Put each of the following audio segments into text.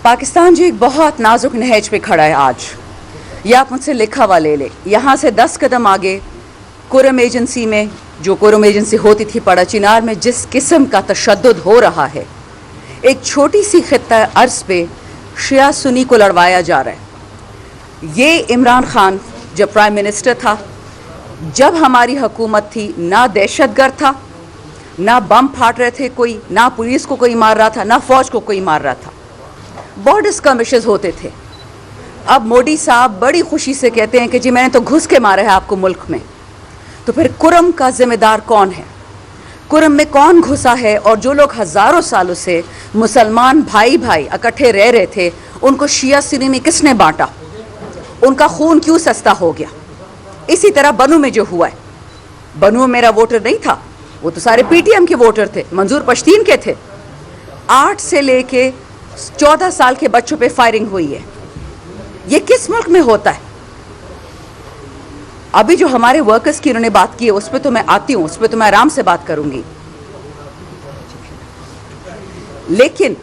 पाकिस्तान जी एक बहुत नाजुक नहज पे खड़ा है आज। ये आप मुझसे लिखा हुआ ले ले। यहाँ से 10 कदम आगे कुरम एजेंसी में, जो कुरम एजेंसी होती थी पड़ा चिनार में, जिस किस्म का तशद्दुद हो रहा है, एक छोटी सी खित्ता अर्ज पे शिया सुन्नी को लड़वाया जा रहा है। ये इमरान खान जब प्राइम मिनिस्टर था, जब हमारी हुकूमत थी, ना दहशतगर्द था, ना बम फाट रहे थे कोई, ना पुलिस को कोई मार रहा था, ना फौज को कोई मार रहा था। बॉर्डर स्कर्मिशेस होते थे। अब मोदी साहब बड़ी खुशी से कहते हैं कि जी मैंने तो घुस के मारा है आपको मुल्क में। तो फिर कुरम का जिम्मेदार कौन है? कुरम में कौन घुसा है? और जो लोग हज़ारों सालों से मुसलमान भाई भाई इकट्ठे रह रहे थे, उनको शिया सुन्नी में किसने बांटा? उनका खून क्यों सस्ता हो गया? इसी तरह बनू में जो हुआ है, बनू में मेरा वोटर नहीं था, वो तो सारे पीटीएम के वोटर थे, मंजूर पश्तीन के थे। 8 से लेके 14 साल के बच्चों पे फायरिंग हुई है। ये किस मुल्क में होता है? अभी जो हमारे वर्कर्स की उन्होंने बात की है, उस पर तो मैं आती हूं, उस पर तो मैं आराम से बात करूंगी। लेकिन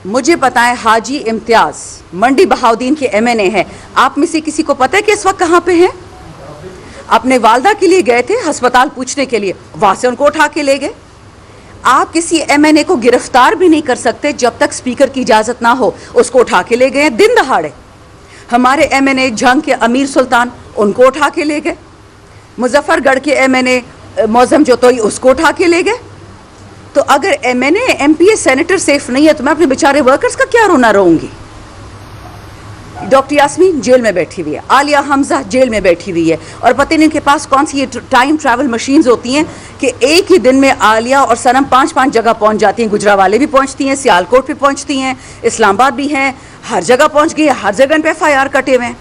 मुझे पता है हाजी इम्तियाज मंडी बहाउद्दीन के एमएनए हैं। आप में से किसी को पता है कि इस वक्त कहां पे हैं? अपने वालदा के लिए गए थे अस्पताल पूछने के लिए, वहां से उनको उठा के ले गए। आप किसी एमएनए को गिरफ्तार भी नहीं कर सकते जब तक स्पीकर की इजाजत ना हो। उसको उठा के ले गए दिन दहाड़े। हमारे एमएनए झंग के अमीर सुल्तान, उनको उठा के ले गए। मुजफ्फरगढ़ के एमएनए मौजम जोतोई, उसको उठा के ले गए। तो अगर एमएनए एमपीए सेनेटर सेफ नहीं है, तो मैं अपने बेचारे वर्कर्स का क्या रोना रोऊंगी? डॉक्टर यास्मीन जेल में बैठी हुई है, आलिया हमजा जेल में बैठी हुई है, और पता नहीं इनके पास कौन सी ये टाइम ट्रैवल मशीन्स होती हैं कि एक ही दिन में आलिया और सनम 5-5 जगह पहुंच जाती हैं। गुजरावाले भी पहुंचती हैं, सियालकोट पे पहुंचती हैं, इस्लामाबाद भी हैं, हर जगह पहुंच गई है, हर जगह पे FIR कटे हुए हैं।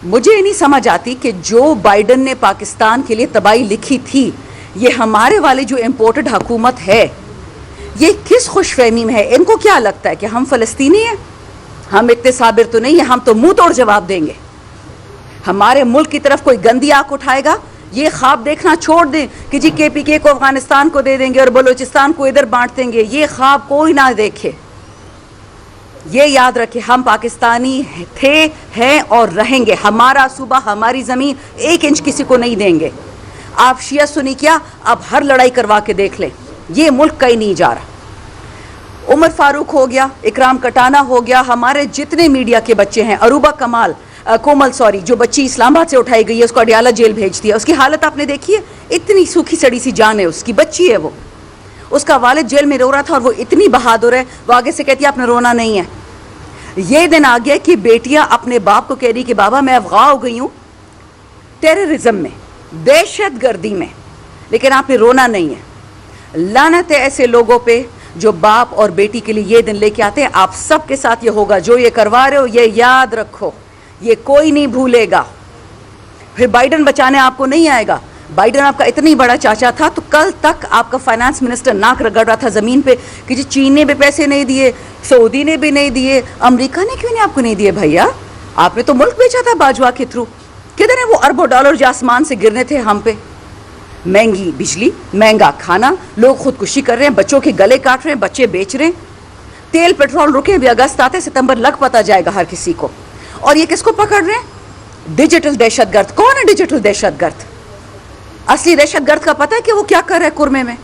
मुझे ये नहीं समझ आती कि जो बाइडन ने पाकिस्तान के लिए तबाही लिखी थी, ये हमारे वाले जो इम्पोर्टेड हुकूमत है, ये किस खुशफहमी में है? इनको क्या लगता है कि हम फ़लस्तीनी हैं? हम इतने साबिर तो नहीं है, हम तो मुंह तोड़ जवाब देंगे। हमारे मुल्क की तरफ कोई गंदी आंख उठाएगा, ये ख्वाब देखना छोड़ दें कि जी KPK को अफगानिस्तान को दे देंगे और बलूचिस्तान को इधर बांट देंगे। ये ख्वाब कोई ना देखे। ये याद रखे, हम पाकिस्तानी थे, हैं और रहेंगे। हमारा सूबा, हमारी ज़मीन 1 इंच किसी को नहीं देंगे। आप शिया सुन्नी क्या, अब हर लड़ाई करवा के देख लें, ये मुल्क कहीं नहीं जा रहा। उमर फारूक हो गया, इकराम कटाना हो गया, हमारे जितने मीडिया के बच्चे हैं, अरूबा कोमल जो बच्ची इस्लामाबाद से उठाई गई है, उसको अडियाला जेल भेज दिया। उसकी हालत आपने देखी है? इतनी सूखी सड़ी सी जान है उसकी, बच्ची है वो। उसका वालिद जेल में रो रहा था और वो इतनी बहादुर है, वो आगे से कहती है आपने रोना नहीं है। ये दिन आ गया कि बेटियां अपने बाप को कह रही कि बाबा मैं अफगान हो गई हूँ टेररिज्म में, दहशतगर्दी में, लेकिन आपने रोना नहीं है। लानत है ऐसे लोगों पे जो बाप और बेटी के लिए ये दिन लेके आते हैं। आप सबके साथ ये होगा, जो ये करवा रहे हो, ये याद रखो, ये कोई नहीं भूलेगा। फिर बाइडन बचाने आपको नहीं आएगा। बाइडन आपका इतनी बड़ा चाचा था, तो कल तक आपका फाइनेंस मिनिस्टर नाक रगड़ रहा था ज़मीन पे कि जी चीन ने भी पैसे नहीं दिए, सऊदी ने भी नहीं दिए, अमेरिका ने क्यों नहीं आपको नहीं दिए? भैया आपने तो मुल्क बेचा था बाजवा के थ्रू। किधर है वो अरबों डॉलर जो आसमान से गिरने थे हम पे? महंगी बिजली, महंगा खाना, लोग खुदकुशी कर रहे हैं, बच्चों के गले काट रहे हैं, बच्चे बेच रहे हैं। तेल पेट्रोल रुके भी, अगस्त आते सितंबर लग पता जाएगा हर किसी को। और ये किसको पकड़ रहे हैं? डिजिटल दहशतगर्द। कौन है डिजिटल दहशतगर्द? असली दहशतगर्द का पता है कि वो क्या कर रहा है कुरमे में?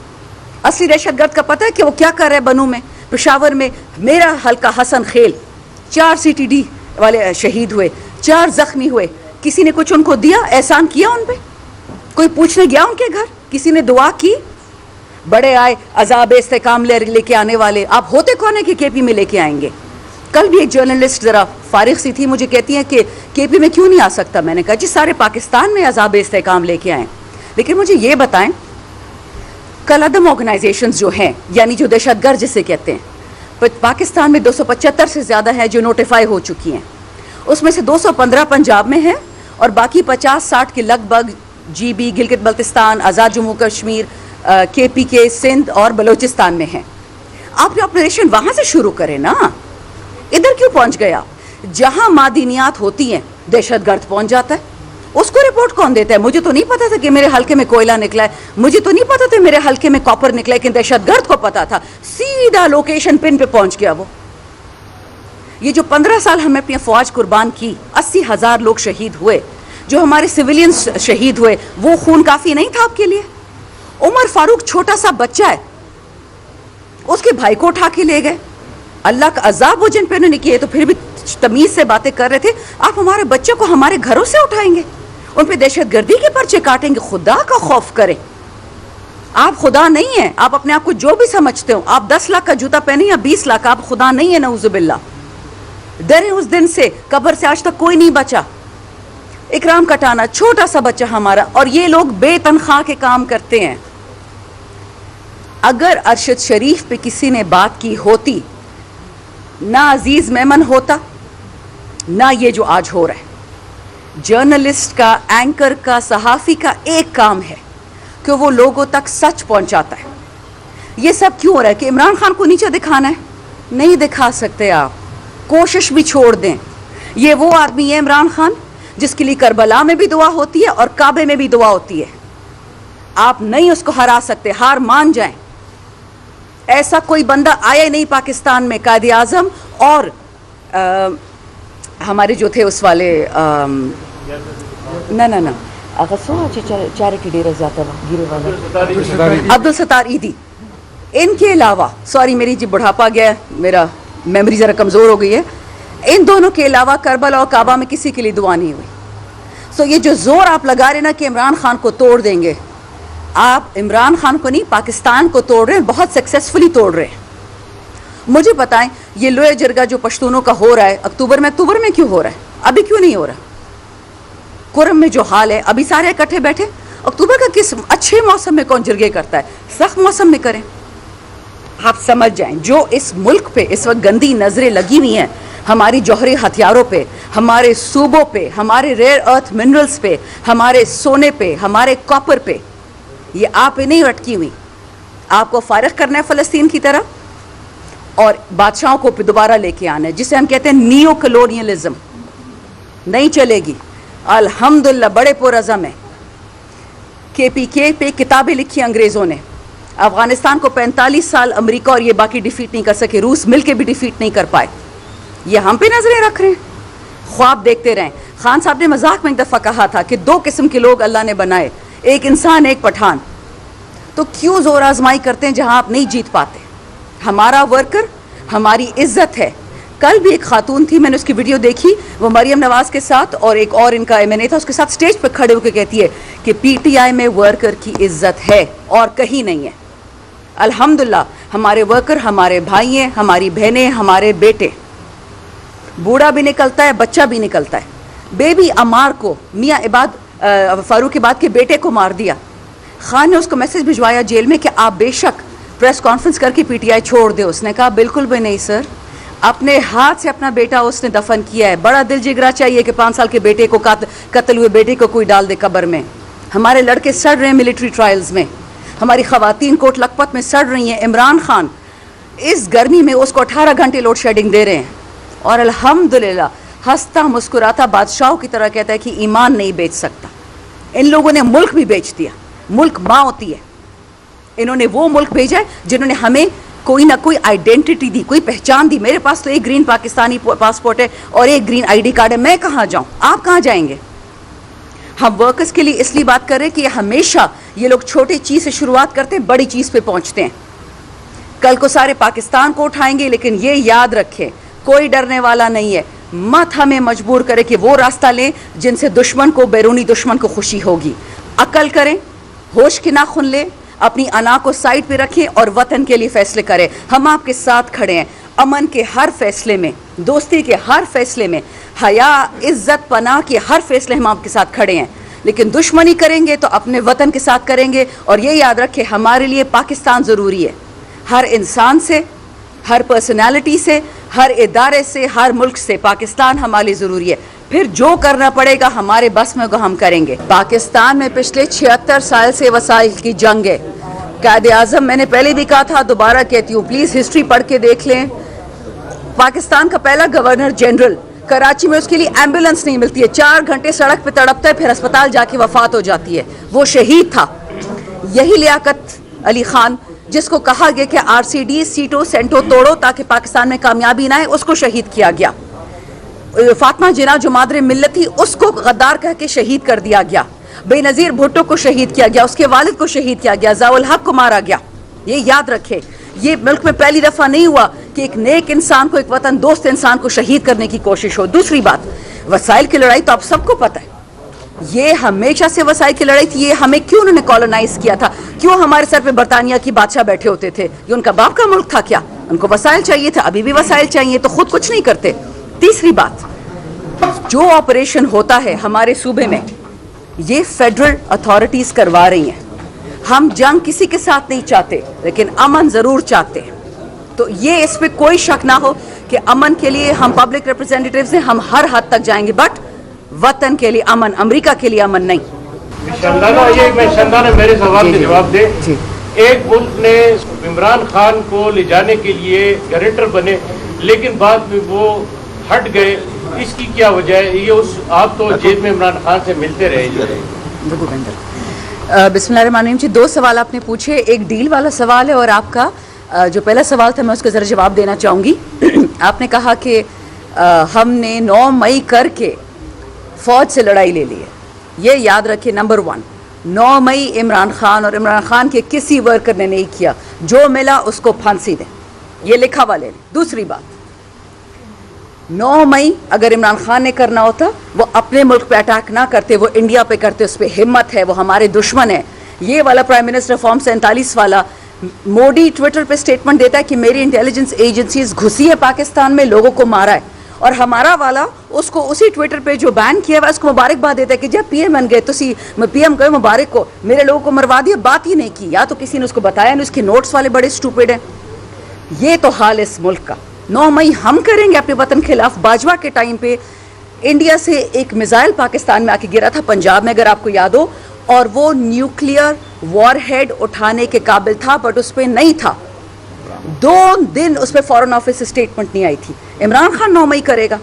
असली दहशतगर्द का पता है कि वो क्या कर रहा है बनू में, पेशावर में? मेरा हल्का हसन खेल, 4 CTD वाले शहीद हुए, 4 जख्मी हुए। किसी ने कुछ उनको दिया, एहसान किया उन पे? कोई पूछने गया उनके घर? किसी ने दुआ की? बड़े आए अजाब इस्तेकाम लेके आने वाले। आप होते कौन है कि KP में लेके आएंगे? कल भी एक जर्नलिस्ट ज़रा फारिग सी थी, मुझे कहती है कि KP में क्यों नहीं आ सकता? मैंने कहा जी सारे पाकिस्तान में अजाब इस्तेकाम लेके आएँ। लेकिन मुझे ये बताएं, कल अदम ऑर्गेनाइजेशंस जो हैं, यानी जो दहशतगर्द जिसे कहते हैं, पाकिस्तान में 275 से ज़्यादा है जो नोटिफाई हो चुकी हैं। उसमें से 215 पंजाब में है और बाकी 50-60 के लगभग GB, गिलगित बल्तिस्तान, आज़ाद जम्मू कश्मीर, KPK, सिंध और बलूचिस्तान में हैं। आप ऑपरेशन वहाँ से शुरू करें ना, इधर क्यों पहुँच गए आप? जहाँ मादनियात होती हैं दहशतगर्द पहुँच जाता है। उसको रिपोर्ट कौन देता है? मुझे तो नहीं पता था कि मेरे हल्के में कोयला निकला है, मुझे तो नहीं पता था मेरे हल्के में कॉपर निकला है, लेकिन दहशतगर्द को पता था। सीधा लोकेशन पिन पे पहुंच गया वो। ये जो 15 साल हमने अपनी अफवाज कुर्बान की, 80,000 लोग शहीद हुए, जो हमारे सिविलियंस शहीद हुए, वो खून काफी नहीं था आपके लिए? उमर फारूक छोटा सा बच्चा है, उसके भाई को उठा के ले गए। अल्लाह का अजाब वो जिन पे उन्होंने किए, तो फिर भी तमीज से बातें कर रहे थे। आप हमारे बच्चों को हमारे घरों से उठाएंगे, उन पे दहशतगर्दी के पर्चे काटेंगे? खुदा का खौफ करें। आप खुदा नहीं है, आप अपने आप को जो भी समझते हो। आप 10 लाख का जूता पहने या 20 लाख, आप खुदा नहीं है, नऊजुबिल्ला। डरे उस दिन से, कब्र से आज तक कोई नहीं बचा। इकराम कटाना, छोटा सा बच्चा हमारा, और ये लोग बेतनख्वाह के काम करते हैं। अगर अरशद शरीफ पे किसी ने बात की होती, ना अजीज मेमन होता, ना ये जो आज हो रहा है। जर्नलिस्ट का, एंकर का, सहाफ़ी का एक काम है कि वो लोगों तक सच पहुंचाता है। ये सब क्यों हो रहा है कि इमरान खान को नीचे दिखाना है? नहीं दिखा सकते आप, कोशिश भी छोड़ दें। ये वो आदमी है इमरान खान जिसके लिए करबला में भी दुआ होती है और काबे में भी दुआ होती है। आप नहीं उसको हरा सकते, हार मान जाएं। ऐसा कोई बंदा आया नहीं पाकिस्तान में, कायदे आजम और हमारे जो थे उस वाले ना चैरिटी डेरा जाता गिरे वाला अब्दुल सत्तार ईदी, इनके अलावा, सॉरी मेरी जी बुढ़ापा गया, मेरा मेमोरी ज़रा कमज़ोर हो गई है, इन दोनों के अलावा करबला और काबा में किसी के लिए दुआ नहीं हुई। सो ये जो जोर आप लगा रहे ना कि इमरान खान को तोड़ देंगे, आप इमरान खान को नहीं, पाकिस्तान को तोड़ रहे हैं, बहुत सक्सेसफुली तोड़ रहे हैं। मुझे बताएं, ये लोहे जरगा जो पश्तूनों का हो रहा है अक्टूबर में क्यों हो रहा है? अभी क्यों नहीं हो रहा? कुरम में जो हाल है, अभी सारे इकट्ठे बैठे। अक्टूबर का किस अच्छे मौसम में कौन जरगे करता है? सख्त मौसम में करें। आप समझ जाएं, जो इस मुल्क पे इस वक्त गंदी नजरें लगी हुई हैं, हमारी जौहरी हथियारों पे, हमारे सूबों पे, हमारे रेयर अर्थ मिनरल्स पे, हमारे सोने पे, हमारे कॉपर पे, ये आप ही नहीं अटकी हुई। आपको फारिग करना है फ़लस्तीन की तरह और बादशाहों को दोबारा लेके आना है, जिसे हम कहते हैं नियो कलोनियलिज्म। नहीं चलेगी। अल्हम्दुलिल्लाह बड़े पुरअज़म है। KPK पे किताबें लिखी अंग्रेज़ों ने। अफ़गानिस्तान को 45 साल अमेरिका और ये बाकी डिफीट नहीं कर सके, रूस मिल के भी डिफीट नहीं कर पाए। ये हम पे नजरें रख रहे हैं, ख्वाब देखते रहें। खान साहब ने मजाक में एक दफ़ा कहा था कि 2 किस्म के लोग अल्लाह ने बनाए, एक इंसान एक पठान। तो क्यों जोर आजमाई करते हैं जहां आप नहीं जीत पाते? हमारा वर्कर हमारी इज्जत है। कल भी एक खातून थी, मैंने उसकी वीडियो देखी, वो मरियम नवाज के साथ और एक और इनका MNA था, उसके साथ स्टेज पर खड़े होकर कहती है कि PTI में वर्कर की इज्जत है और कहीं नहीं है। अल्हम्दुलिल्लाह हमारे वर्कर हमारे भाई हैं, हमारी बहनें, हमारे बेटे। बूढ़ा भी निकलता है, बच्चा भी निकलता है। बेबी अमार को मियाँ इबाद फारूक इबाद के बेटे को मार दिया। खान ने उसको मैसेज भिजवाया जेल में कि आप बेशक प्रेस कॉन्फ्रेंस करके PTI छोड़ दे। उसने कहा बिल्कुल भी नहीं सर, अपने हाथ से अपना बेटा उसने दफन किया है। बड़ा दिल जिगरा चाहिए कि 5 साल के बेटे को कत्ल हुए बेटे को कोई डाल दे कब्र में। हमारे लड़के सड़ रहे हैं मिलिट्री ट्रायल्स में, हमारी खवातीन कोट लखपत में सड़ रही हैं। इमरान खान इस गर्मी में उसको 18 घंटे लोड शेडिंग दे रहे हैं और अल्हम्दुलिल्लाह हंसता मुस्कुराता बादशाहों की तरह कहता है कि ईमान नहीं बेच सकता। इन लोगों ने मुल्क भी बेच दिया। मुल्क माँ होती है। इन्होंने वो मुल्क भेजा है जिन्होंने हमें कोई ना कोई आइडेंटिटी दी, कोई पहचान दी। मेरे पास तो एक ग्रीन पाकिस्तानी पासपोर्ट है और एक ग्रीन ID कार्ड है। मैं कहाँ जाऊँ, आप कहाँ जाएंगे? हम वर्कर्स के लिए इसलिए बात कर रहे हैं कि हमेशा ये लोग छोटी चीज़ से शुरुआत करते हैं, बड़ी चीज़ पे पहुँचते हैं। कल को सारे पाकिस्तान को उठाएंगे, लेकिन ये याद रखें कोई डरने वाला नहीं है। मत हमें मजबूर करे कि वो रास्ता लें जिनसे दुश्मन को, बैरूनी दुश्मन को खुशी होगी। अकल करें, होश के नाखुन लें, अपनी अना को साइड पे रखें और वतन के लिए फैसले करें। हम आपके साथ खड़े हैं, अमन के हर फैसले में, दोस्ती के हर फैसले में, हया, इज्जत, पनाह के हर फैसले हम आपके साथ खड़े हैं। लेकिन दुश्मनी करेंगे तो अपने वतन के साथ करेंगे। और ये याद रखें, हमारे लिए पाकिस्तान ज़रूरी है। हर इंसान से, हर पर्सनैलिटी से, हर इदारे से, हर मुल्क से पाकिस्तान हमारे लिए ज़रूरी है। फिर जो करना पड़ेगा हमारे बस में, वो हम करेंगे। पाकिस्तान में पिछले 76 साल से वसाइल की जंग है। कायदे आज़म, मैंने पहले भी कहा था, दोबारा कहती हूँ, प्लीज़ हिस्ट्री पढ़ के देख लें। पाकिस्तान का पहला गवर्नर जनरल, कराची में उसके लिए एम्बुलेंस नहीं मिलती है, 4 घंटे सड़क पे तड़पता है, फिर अस्पताल जाके वफात हो जाती है। वो शहीद था। यही लियाकत अली खान, जिसको कहा गया कि RCD सीटों सेंटो तोड़ो ताकि पाकिस्तान में कामयाबी ना आए, उसको शहीद किया गया। फातिमा जिन्ना जो मादरे मिल्लत थी उसको गद्दार कह के शहीद कर दिया गया, बेनज़ीर भुट्टो को शहीद किया गया, उसके वालिद को शहीद किया गया, ज़ियाउल हक को मारा गया। ये याद रखें, ये मुल्क में पहली दफा नहीं हुआ कि एक नेक इंसान को, एक वतन दोस्त इंसान को शहीद करने की कोशिश हो। दूसरी बात, वसाइल की लड़ाई तो आप सबको पता है, ये हमेशा से वसाइल की लड़ाई थी। ये हमें क्यों उन्होंने कॉलोनाइज किया था, क्यों हमारे सर पे बरतानिया की बादशाह बैठे होते थे? ये उनका बाप का मुल्क था क्या? उनको वसाइल चाहिए था, अभी भी वसाइल चाहिए, तो खुद कुछ नहीं करते। तीसरी बात, जो ऑपरेशन होता है हमारे सूबे में ये फेडरल अथॉरिटीज करवा रही हैं। हम जंग किसी के साथ नहीं चाहते, लेकिन अमन जरूर चाहते हैं। तो ये इस पे कोई शक ना हो कि अमन के लिए हम पब्लिक रिप्रेजेंटेटिव्स हैं, हम हर हद तक जाएंगे, बट वतन के लिए अमन, अमेरिका के लिए अमन नहीं। शानदाना मेरे सवाल के जवाब दे। एक मुल्क ने इमरान खान को ले जाने के लिए गारंटर बने, लेकिन बाद में वो हट गए, इसकी क्या वजह है? ये उस आप तो जेल में इमरान खान से मिलते रहे। बिस्मिल्लाहिर्रहमानिर्रहीम जी, दो सवाल आपने पूछे, एक डील वाला सवाल है और आपका जो पहला सवाल था मैं उसका ज़रा जवाब देना चाहूँगी। आपने कहा कि हमने 9 मई करके फ़ौज से लड़ाई ले ली है। ये याद रखिए, नंबर 1, 9 मई इमरान खान और इमरान खान के किसी वर्कर ने नहीं किया। जो मिला उसको फांसी दें, ये लिखा हुआ ले लें। दूसरी बात, 9 मई अगर इमरान खान ने करना होता वो अपने मुल्क पे अटैक ना करते, वो इंडिया पे करते। उस पर हिम्मत है, वो हमारे दुश्मन है। ये वाला प्राइम मिनिस्टर फॉर्म 47 वाला मोदी ट्विटर पे स्टेटमेंट देता है कि मेरी इंटेलिजेंस एजेंसीज घुसी है पाकिस्तान में, लोगों को मारा है, और हमारा वाला उसको उसी ट्विटर पे जो बैन किया हुआ उसको मुबारकबाद देता है कि जब पीएम बन गए तो पीएम गए मुबारक को, मेरे लोगों को मरवा दिया। बात ही नहीं की, या तो किसी ने उसको बताया नहीं, उसके नोट्स वाले बड़े स्टूपिड हैं। ये तो हाल इस मुल्क का। 9 मई हम करेंगे अपने वतन के खिलाफ। बाजवा के टाइम पे इंडिया से एक मिसाइल पाकिस्तान में आके गिरा था पंजाब में, अगर आपको याद हो, और वो न्यूक्लियर वॉरहेड उठाने के काबिल था, बट उस पर नहीं था। 2 दिन उस पर फॉरेन ऑफिस से स्टेटमेंट नहीं आई थी। इमरान खान 9 मई करेगा।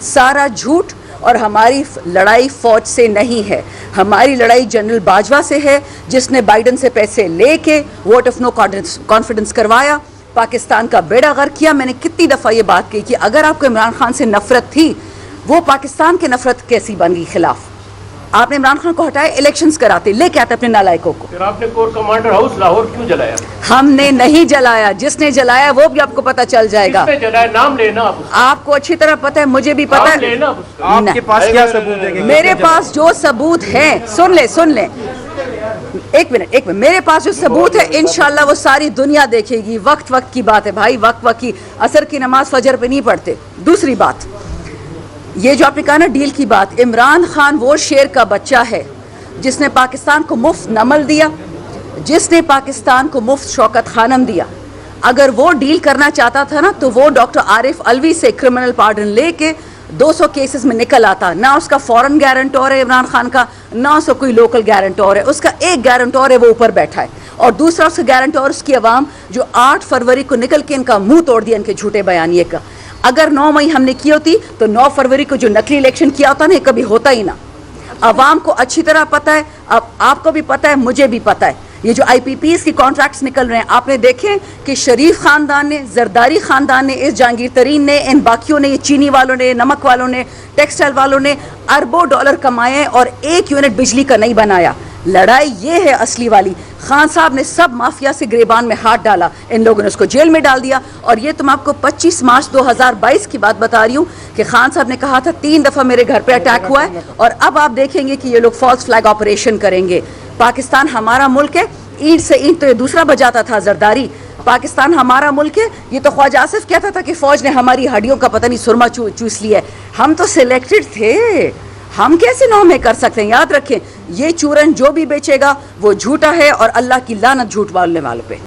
सारा झूठ। और हमारी लड़ाई फौज से नहीं है, हमारी लड़ाई जनरल बाजवा से है, जिसने बाइडन से पैसे लेके वोट ऑफ नो कॉन्फिडेंस करवाया, पाकिस्तान का बेड़ा गर्क किया। मैंने कितनी दफ़ा ये बात कही कि अगर आपको इमरान खान से नफरत थी, वो पाकिस्तान की नफरत कैसी बन गई खिलाफ? आपने इमरान खान को हटाया, इलेक्शंस कराते, लेके आते अपने नालायकों को। फिर आपने कोर कमांडर हाउस लाहौर क्यों जलाया? हमने नहीं जलाया, जिसने जलाया वो भी आपको पता चल जाएगा। किसने जलाया? नाम लेना आपको अच्छी तरह पता है, मुझे भी पता है। आपके पास क्या सबूत है? मेरे पास जो सबूत है, सुन ले एक मिनट, मेरे पास जो सबूत है इंशाल्लाह वो सारी दुनिया देखेगी। वक्त की बात है भाई, वक्त की। असर की नमाज फजर पे नहीं पढ़ते। दूसरी बात, ये जो आपने कहा ना डील की बात, इमरान खान वो शेर का बच्चा है जिसने पाकिस्तान को मुफ्त नमल दिया, जिसने पाकिस्तान को मुफ्त शौकत खानम दिया। अगर वो डील करना चाहता था ना, तो वो डॉक्टर आरिफ अलवी से क्रिमिनल पार्डन लेके 200 केसेस में निकल आता। ना उसका फॉरेन गारंटर है इमरान खान का, ना उसका कोई लोकल गारंटर है। उसका एक गारंटर है, वो ऊपर बैठा है, और दूसरा उसका गारंटर उसकी आवाम, जो 8 फरवरी को निकल के इनका मुंह तोड़ दिया इनके झूठे बयानिए का। अगर 9 मई हमने की होती तो 9 फरवरी को जो नकली इलेक्शन किया होता ना, कभी होता ही ना। आवाम को अच्छी तरह पता है, अब आपको भी पता है, मुझे भी पता है। ये जो IPPs की कॉन्ट्रैक्ट्स निकल रहे हैं, आपने देखे कि शरीफ खानदान ने, जरदारी खानदान ने, इस जहांगीर तरीन ने, इन बाकियों ने, ये चीनी वालों ने, नमक वालों ने, टेक्सटाइल वालों ने अरबों डॉलर कमाए और 1 यूनिट बिजली का नहीं बनाया। लड़ाई ये है असली वाली। खान साहब ने सब माफिया से गिरेबान में हाथ डाला, इन लोगों ने उसको जेल में डाल दिया। और ये तो मैं आपको 25 मार्च 2022 की बात बता रही हूँ कि खान साहब ने कहा था 3 दफ़ा मेरे घर पे अटैक हुआ है, और अब आप देखेंगे कि ये लोग फॉल्स फ्लैग ऑपरेशन करेंगे। पाकिस्तान हमारा मुल्क है, ईंट से ईंट तो ये दूसरा बजाता था जरदारी। पाकिस्तान हमारा मुल्क है, ये तो ख्वाजा आसिफ कहता था कि फौज ने हमारी हड्डियों का पता नहीं सुरमा चूस लिया है। हम तो सिलेक्टेड थे, हम कैसे 9 में कर सकते हैं? याद रखें, ये चूरन जो भी बेचेगा वो झूठा है, और अल्लाह की लानत झूठ बोलने वालों पे।